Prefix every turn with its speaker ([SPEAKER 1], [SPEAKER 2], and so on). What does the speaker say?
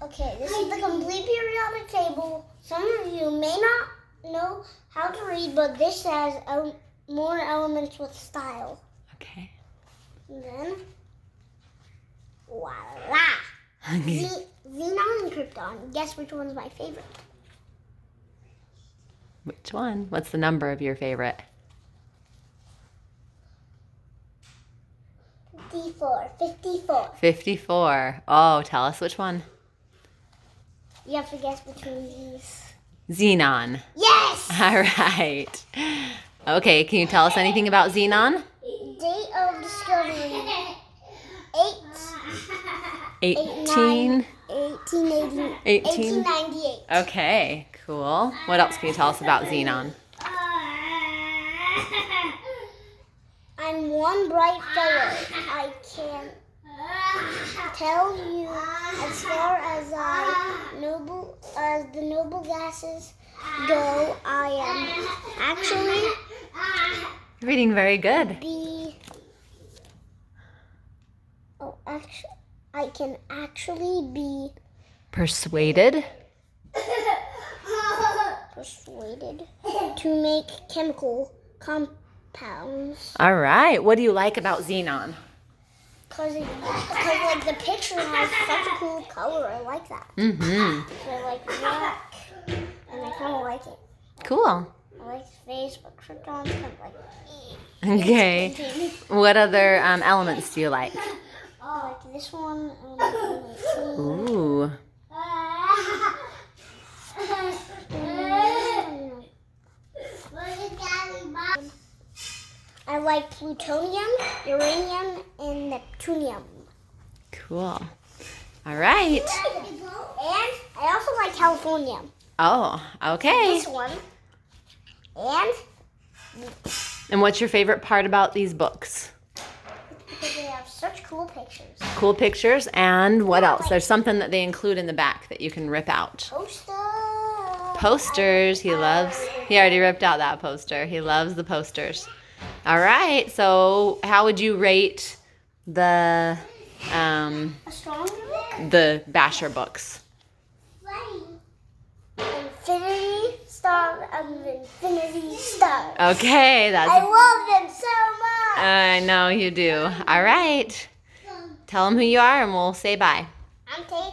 [SPEAKER 1] Okay, this is the complete periodic table. Some of you may not know how to read, but this has more elements with style.
[SPEAKER 2] Okay.
[SPEAKER 1] And then, voila! Xenon and krypton. Guess which one's my favorite?
[SPEAKER 2] Which one? What's the number of your favorite?
[SPEAKER 1] 54.
[SPEAKER 2] 54. Oh, tell us which one.
[SPEAKER 1] You have to guess between these.
[SPEAKER 2] Xenon.
[SPEAKER 1] Yes!
[SPEAKER 2] All right. Okay, can you tell us anything about Xenon?
[SPEAKER 1] Date of discovery. 1898.
[SPEAKER 2] Okay, cool. What else can you tell us about Xenon?
[SPEAKER 1] I'm one bright fellow. I can tell you as far as the noble gases go, I am actually
[SPEAKER 2] Reading very good.
[SPEAKER 1] I can actually be
[SPEAKER 2] Persuaded.
[SPEAKER 1] to make chemical compounds.
[SPEAKER 2] All right. What do you like about Xenon?
[SPEAKER 1] Because like the picture has such a cool color. I like that.
[SPEAKER 2] Mm-hmm.
[SPEAKER 1] So I like black, and I kind of like it.
[SPEAKER 2] Cool.
[SPEAKER 1] I like his face, but krypton's kind of like.
[SPEAKER 2] Okay. What other elements do you like?
[SPEAKER 1] I like this one. And
[SPEAKER 2] Ooh.
[SPEAKER 1] I like plutonium, uranium, and neptunium.
[SPEAKER 2] Cool. All right.
[SPEAKER 1] And I also like californium.
[SPEAKER 2] Oh, okay.
[SPEAKER 1] This one. And
[SPEAKER 2] And what's your favorite part about these books?
[SPEAKER 1] because they have such cool pictures.
[SPEAKER 2] Cool pictures. And what else? There's something that they include in the back that you can rip out. Posters. He loves. He already ripped out that poster. He loves the posters. All right. So how would you rate the Basher books?
[SPEAKER 1] Infinity Star of Infinity Stars.
[SPEAKER 2] Okay,
[SPEAKER 1] I love them so much.
[SPEAKER 2] I know you do. All right. Tell them who you are and we'll say bye.
[SPEAKER 1] I'm Tates.